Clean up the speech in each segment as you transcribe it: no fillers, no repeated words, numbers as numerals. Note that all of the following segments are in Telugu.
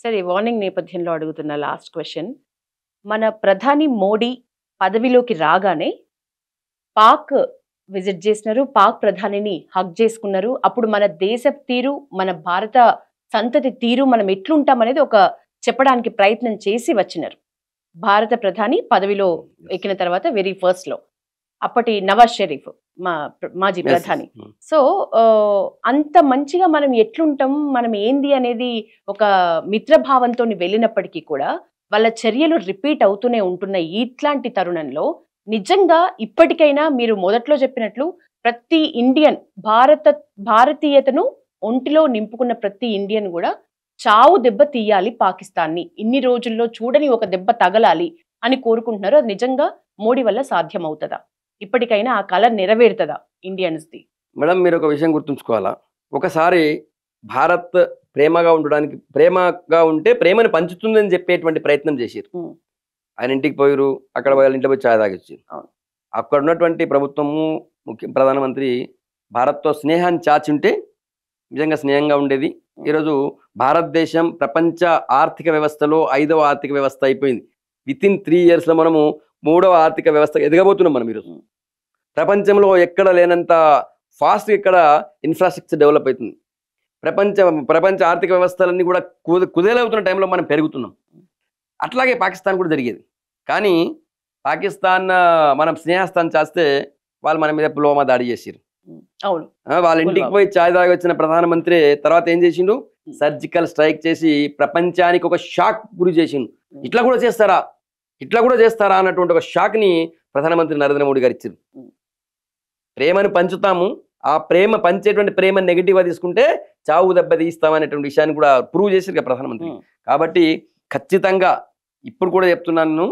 సార్ ఈ వార్నింగ్ నేపథ్యంలో అడుగుతున్న లాస్ట్ క్వశ్చన్, మన ప్రధాని మోడీ పదవిలోకి రాగానే పాక్ విజిట్ చేసినారు, పాక్ ప్రధానిని హగ్ చేసుకున్నారు. అప్పుడు మన దేశ తీరు, మన భారత సంతతి తీరు, మనం ఎట్లుంటామనేది ఒక చెప్పడానికి ప్రయత్నం చేసి వచ్చినారు భారత ప్రధాని పదవిలో ఎక్కిన తర్వాత వెరీ ఫస్ట్ లో. అప్పటి నవాజ్ షరీఫ్ మాజీ ప్రధాని. సో అంత మంచిగా మనం ఎట్లుంటాం, మనం ఏంది అనేది ఒక మిత్రభావంతో వెళ్ళినప్పటికీ కూడా వాళ్ళ చర్యలు రిపీట్ అవుతూనే ఉంటున్నాయి. ఇట్లాంటి తరుణంలో నిజంగా ఇప్పటికైనా మీరు మొదట్లో చెప్పినట్లు ప్రతి ఇండియన్ భారతీయతను ఒంటిలో నింపుకున్న ప్రతి ఇండియన్ కూడా చావు దెబ్బ తీయాలి పాకిస్తాన్ని, ఇన్ని రోజుల్లో చూడని ఒక దెబ్బ తగలాలి అని కోరుకుంటున్నారు. అది నిజంగా మోడీ వల్ల సాధ్యం అవుతుందా? ఇప్పటికైనా ఆ కళ నెరవేరుతుందా ఇండియన్స్ది? మేడం, మీరు ఒక విషయం గుర్తుంచుకోవాలా. ఒకసారి భారత్ ప్రేమగా ఉండడానికి, ప్రేమగా ఉంటే ప్రేమను పంచుతుందని చెప్పేటువంటి ప్రయత్నం చేశారు. ఆయన ఇంటికి పోయారు, అక్కడ వాళ్ళ ఇంట్లో పోయి ఛాయ్ తాగొచ్చారు. అక్కడ ఉన్నటువంటి ప్రభుత్వము, ప్రధానమంత్రి భారత్తో స్నేహాన్ని చాచి ఉంటే నిజంగా స్నేహంగా ఉండేది. ఈరోజు భారతదేశం ప్రపంచ ఆర్థిక వ్యవస్థలో 5వ ఆర్థిక వ్యవస్థ అయిపోయింది. వితిన్ 3 yearsలో మనము 3వ ఆర్థిక వ్యవస్థ ఎదగబోతున్నాం. మనం ఈరోజు ప్రపంచంలో ఎక్కడ లేనంత ఫాస్ట్ ఇక్కడ ఇన్ఫ్రాస్ట్రక్చర్ డెవలప్ అవుతుంది. ప్రపంచ ఆర్థిక వ్యవస్థలన్నీ కూడా కుదేలవుతున్న టైంలో మనం పెరుగుతున్నాం. అట్లాగే పాకిస్తాన్ కూడా జరిగేది. కానీ పాకిస్తాన్ మనం స్నేహస్థానం చేస్తే వాళ్ళు మన మీద పుల్వామా దాడి చేసారు. అవును, వాళ్ళ ఇంటికి పోయి ఛాయ్ తాగి వచ్చిన ప్రధానమంత్రి తర్వాత ఏం చేసిండు? సర్జికల్ స్ట్రైక్ చేసి ప్రపంచానికి ఒక షాక్ గురి చేసిండు. ఇట్లా కూడా చేస్తారా అన్నటువంటి ఒక షాక్ ని ప్రధానమంత్రి నరేంద్ర మోడీ గారు ఇచ్చారు. ప్రేమను పంచుతాము, ఆ ప్రేమ పంచేటువంటి ప్రేమ నెగిటివ్గా తీసుకుంటే చావు దెబ్బ తీస్తామనేటువంటి విషయాన్ని కూడా ప్రూవ్ చేశారు కదా ప్రధానమంత్రి. కాబట్టి ఖచ్చితంగా ఇప్పుడు కూడా చెప్తున్నాను,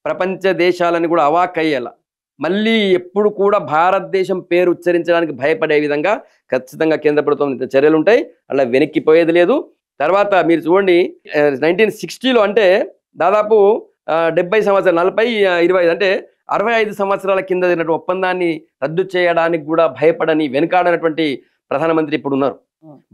ప్రపంచ దేశాలని కూడా అవాక్కయ్యేలా, మళ్ళీ ఎప్పుడు కూడా భారతదేశం పేరు ఉచ్చరించడానికి భయపడే విధంగా ఖచ్చితంగా కేంద్ర ప్రభుత్వం చర్యలు ఉంటాయి. అలా వెనక్కిపోయేది లేదు. తర్వాత మీరు చూడండి, 1960లో అంటే దాదాపు 70 సంవత్సరాలు, 40, 25 అంటే 65 సంవత్సరాల కింద జరిగినటువంటి ఒప్పందాన్ని రద్దు చేయడానికి కూడా భయపడని, వెనుకాడనటువంటి ప్రధానమంత్రి ఇప్పుడు ఉన్నారు.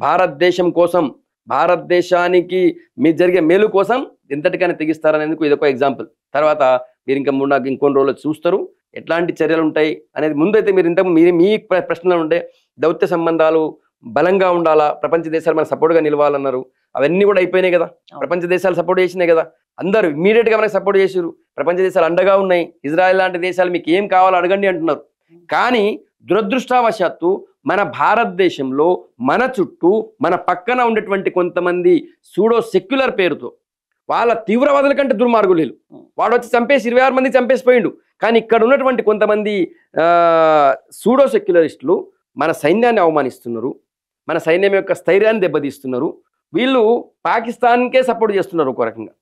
భారతదేశం కోసం, భారతదేశానికి మీరు జరిగే మేలు కోసం ఎంతటికైనా తెగిస్తారనేందుకు ఇదొక ఎగ్జాంపుల్. తర్వాత మీరు ఇంకా ఇంకొన్ని రోజులు చూస్తారు ఎట్లాంటి చర్యలు ఉంటాయి అనేది. ముందైతే మీరు మీ ప్రశ్నలు ఉంటే దౌత్య సంబంధాలు బలంగా ఉండాలా, ప్రపంచ దేశాలు మనకు సపోర్ట్గా నిలవాలన్నారు. అవన్నీ కూడా అయిపోయినాయి కదా. ప్రపంచ దేశాలు సపోర్ట్ చేసినాయి కదా. అందరూ ఇమ్మీడియట్గా మనకు సపోర్ట్ చేసారు. ప్రపంచ దేశాలు అండగా ఉన్నాయి. ఇజ్రాయెల్ లాంటి దేశాలు మీకు ఏం కావాలో అడగండి అంటున్నారు. కానీ దురదృష్టవశాత్తు మన భారతదేశంలో మన చుట్టూ మన పక్కన ఉండేటువంటి కొంతమంది సూడో సెక్యులర్ పేరుతో వాళ్ళ తీవ్రవాదుల కంటే దుర్మార్గులు లేరు. వాడు వచ్చి చంపేసి 26 మంది చంపేసిపోయిండు. కానీ ఇక్కడ ఉన్నటువంటి కొంతమంది సూడో సెక్యులరిస్టులు మన సైన్యాన్ని అవమానిస్తున్నారు, మన సైన్యం యొక్క స్థైర్యాన్ని దెబ్బతీస్తున్నారు. వీళ్ళు పాకిస్తాన్కే సపోర్ట్ చేస్తున్నారు ఒక రకంగా.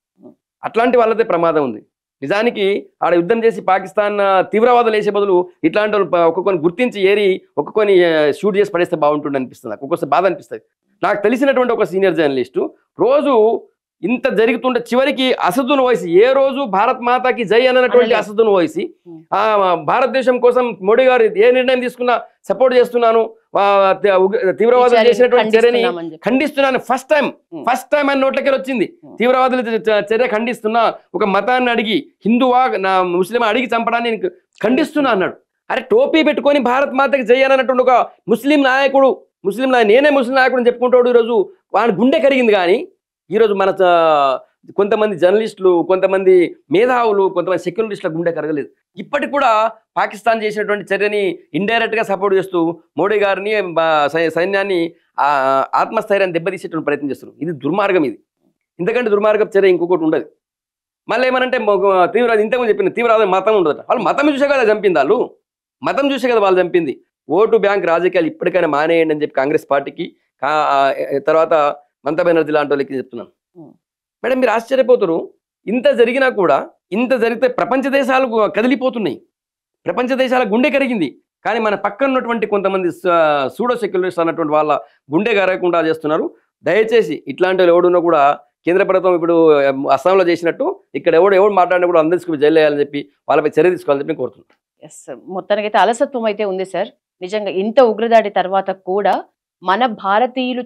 అట్లాంటి వాళ్ళదే ప్రమాదం ఉంది. నిజానికి ఆడ యుద్ధం చేసి పాకిస్తాన్ తీవ్రవాదులు వేసే బదులు ఇట్లాంటి ఒక్కొక్కరిని గుర్తించి ఏరి ఒక్కొక్కరిని షూట్ చేసి పడేస్తే బాగుంటుంది అనిపిస్తుంది. నాకు ఒక్కొక్కసారి బాధ అనిపిస్తుంది. నాకు తెలిసినటువంటి ఒక సీనియర్ జర్నలిస్టు రోజు ఇంత జరుగుతుంటే చివరికి అసదును వయసి, ఏ రోజు భారత్ మాతాకి జై అన్నటువంటి అసదును వయసి భారతదేశం కోసం మోడీ గారు ఏ నిర్ణయం తీసుకున్నా సపోర్ట్ చేస్తున్నాను, తీవ్రవాదులు చేసినటువంటి చర్యని ఖండిస్తున్నాను, ఫస్ట్ టైం అని నోట్లకి వచ్చింది. తీవ్రవాదుల చర్య ఖండిస్తున్నా, ఒక మతాన్ని అడిగి, హిందువా నా ముస్లిం అడిగి చంపడాన్ని ఖండిస్తున్నా అన్నాడు. అరే టోపీ పెట్టుకొని భారత్ మాతకి జై అన్నటువంటి ఒక ముస్లిం నాయకుడు, నేనే ముస్లిం నాయకుడు చెప్పుకుంటాడు. ఈరోజు వాడి గుండె కరిగింది. కానీ ఈరోజు మన కొంతమంది జర్నలిస్టులు, కొంతమంది మేధావులు, కొంతమంది సెక్యులరిస్టుల గుండె కరగలేదు. ఇప్పటికి కూడా పాకిస్తాన్ చేసినటువంటి చర్యని ఇండైరెక్ట్గా సపోర్ట్ చేస్తూ మోడీ గారిని, సైన్యాన్ని, ఆత్మస్థైర్యాన్ని దెబ్బతీసేటువంటి ప్రయత్నం చేస్తున్నారు. ఇది దుర్మార్గం. ఇది ఇంతకంటే దుర్మార్గం చర్య ఇంకొకటి ఉండదు. మళ్ళీ ఏమనంటే ఇంతకుముందు చెప్పిన తీవ్రవాద మతం ఉండదట. వాళ్ళు మతం చూసే కదా చంపింది. మతం చూసే కదా వాళ్ళు చంపింది. ఓటు బ్యాంక్ రాజకీయాలు ఇప్పటికైనా మానేయండి అని చెప్పి కాంగ్రెస్ పార్టీకి, తర్వాత మమతా బెనర్జీ లాంటి వాళ్ళకి చెప్తున్నాను. మేడం, మీరు ఆశ్చర్యపోతారు. ఇంత జరిగినా కూడా, ఇంత జరిగితే ప్రపంచ దేశాలు కదిలిపోతున్నాయి, ప్రపంచ దేశాల గుండె కరిగింది. కానీ మన పక్కన ఉన్నటువంటి కొంతమంది సూడో సెక్యులరిస్ట్ అన్నటువంటి వాళ్ళ గుండె కరగకుండా చేస్తున్నారు. దయచేసి ఇట్లాంటి వాళ్ళు ఎవడున్నా కూడా కేంద్ర ప్రభుత్వం ఇప్పుడు అస్సాంలో చేసినట్టు ఇక్కడ ఎవడు మాట్లాడినా కూడా అందరికీ జైలు వేయాలని చెప్పి వాళ్ళపై చర్య తీసుకోవాలని చెప్పి కోరుతున్నాను. మొత్తానికైతే అలసత్వం అయితే ఉంది సార్. నిజంగా ఇంత ఉగ్రదాడి తర్వాత కూడా మన భారతీయులు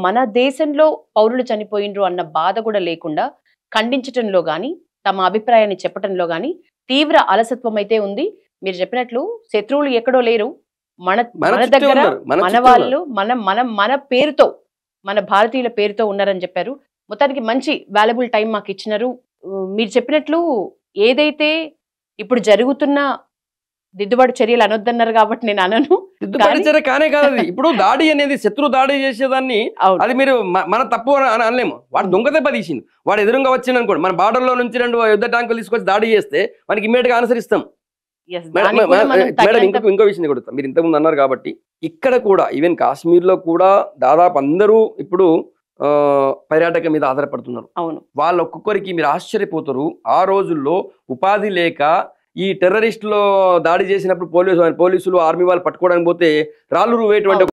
మన దేశంలో పౌరులు చనిపోయినరు అన్న బాధ కూడా లేకుండా ఖండించటంలో గాని తమ అభిప్రాయాన్ని చెప్పటంలో గాని తీవ్ర అలసత్వం అయితే ఉంది. మీరు చెప్పినట్లు శత్రువులు ఎక్కడో లేరు, మన దగ్గర మన వాళ్ళు మన పేరుతో, మన భారతీయుల పేరుతో ఉన్నారని చెప్పారు. మొత్తానికి మంచి వాల్యుబుల్ టైం మాకు ఇచ్చినారు. మీరు చెప్పినట్లు ఏదైతే ఇప్పుడు జరుగుతున్న దిద్దుబాటు చర్యలు అనొద్దన్నారు కాబట్టి నేను అనను. దిద్దుబాటు చర్య కానే కాదు. ఇప్పుడు దాడి అనేది శత్రు దాడి చేసేదాన్ని అది మీరు మన తప్పు అని అనలేము. వాడు దొంగ దెబ్బ తీసింది, వాడు ఎదురుగా వచ్చింది అనుకోండి, మన బార్డర్ లో నుంచి 2 యుద్ధ ట్యాంకులు తీసుకొచ్చి దాడి చేస్తే మనకి ఇమ్మీడియట్ గా అనుసరిస్తాం. మేడం ఇంకో విషయం కూడా మీరు ఇంతకుముందు అన్నారు కాబట్టి ఇక్కడ కూడా ఈవెన్ కాశ్మీర్ లో కూడా దాదాపు అందరూ ఇప్పుడు పర్యాటక మీద ఆధారపడుతున్నారు. అవును, వాళ్ళు ఒక్కొక్కరికి మీరు ఆశ్చర్యపోతారు. ఆ రోజుల్లో ఉపాధి లేక ఈ టెర్రరిస్టులు దాడి చేసినప్పుడు పోలీసులు ఆర్మీ వాళ్ళు పట్టుకోవడానికి పోతే రాళ్ళు వేటువంటి